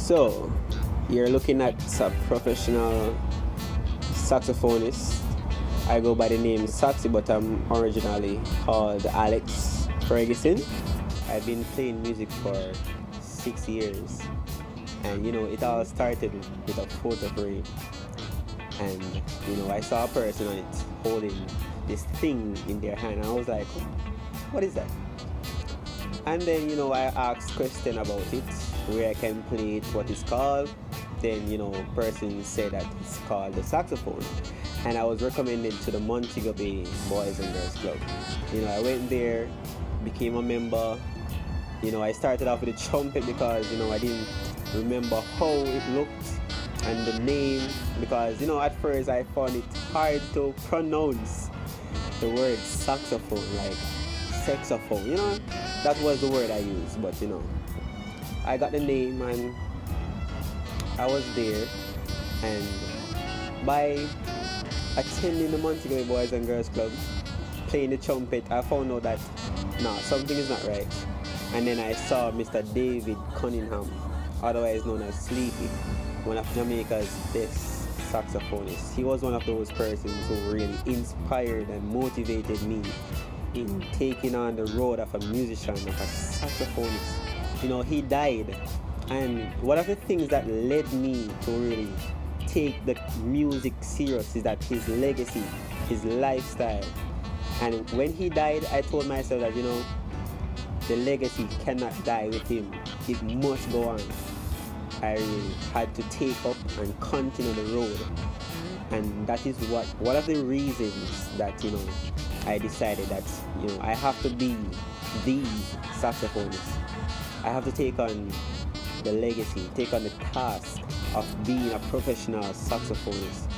So, you're looking at a professional saxophonist. I go by the name Saxy, but I'm originally called Alex Ferguson. I've been playing music for 6 years, and it all started with a photo frame. And I saw a person on it holding this thing in their hand, and I was like, what is that? And then I asked question about it, where I can play it, what it's called. Then person said that it's called the saxophone, and I was recommended to the Montego Bay Boys and Girls Club. I went there, became a member. I started off with a trumpet because I didn't remember how it looked and the name, because at first I found it hard to pronounce the word saxophone, like saxophone. That was the word I used, but I got the name and I was there, and by attending the Montego Bay Boys and Girls Club, playing the trumpet, I found out that something is not right. And then I saw Mr. David Cunningham, otherwise known as Sleepy, one of Jamaica's best saxophonists. He was one of those persons who really inspired and motivated me in taking on the road of a musician, of a saxophonist. He died, and one of the things that led me to really take the music serious is that his legacy, his lifestyle. And when he died, I told myself that the legacy cannot die with him. It must go on. I really had to take up and continue the road, and that is one of the reasons that I decided that I have to be the saxophonist. I have to take on the legacy, take on the task of being a professional saxophonist.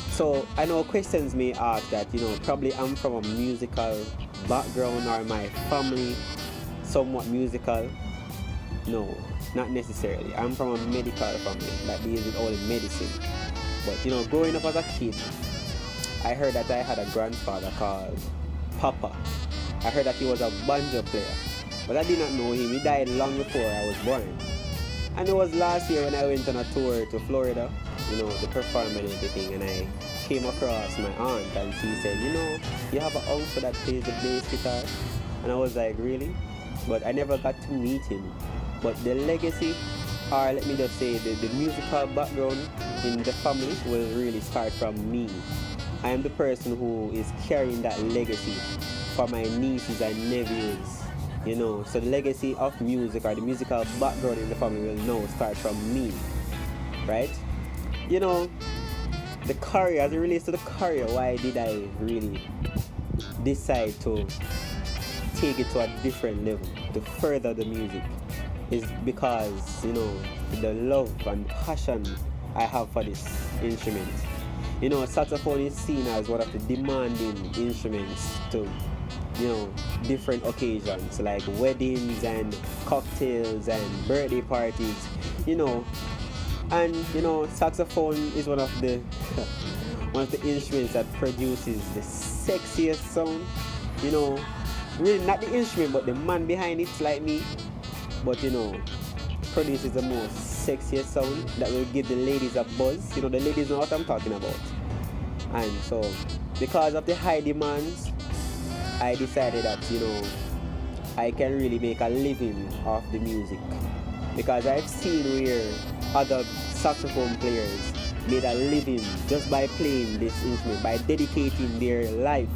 So I know questions may ask that probably I'm from a musical background, or my family somewhat musical. No, not necessarily. I'm from a medical family that deals with only medicine. But growing up as a kid, I heard that I had a grandfather called Papa. I heard that he was a banjo player, but I did not know him. He died long before I was born. And it was last year when I went on a tour to Florida, to perform and everything, and I came across my aunt, and she said, you have an uncle that plays the bass guitar. And I was like, really? But I never got to meet him. But the legacy, or let me just say, the musical background in the family will really start from me. I am the person who is carrying that legacy for my nieces and nephews. So the legacy of music, or the musical background in the family, will now start from me, right? The career, as it relates to the career, why did I really decide to take it to a different level, to further the music, is because the love and passion I have for this instrument. Saxophone is seen as one of the demanding instruments to different occasions, like weddings and cocktails and birthday parties. And saxophone is one of the instruments that produces the sexiest sound. Really not the instrument, but the man behind it's like me. But produces the most sexiest sound that will give the ladies a buzz. The ladies know what I'm talking about. And so, because of the high demands, I decided that I can really make a living off the music, because I've seen where other saxophone players made a living just by playing this instrument, by dedicating their life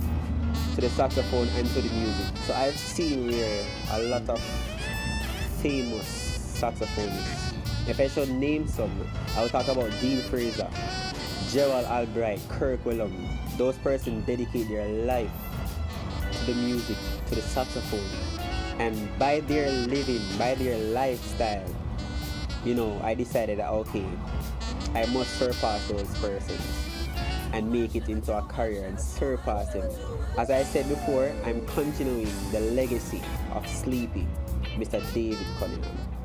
to the saxophone and to the music. So I've seen where a lot of famous saxophonists, if I should name some, I will talk about Dean Fraser, Gerald Albright, Kirk Whalum. Those persons dedicate their life to the music, to the saxophone, and by their living, by their lifestyle, I decided that okay, I must surpass those persons and make it into a career and surpass them. As I said before, I'm continuing the legacy of Sleepy, Mr. David Cunningham.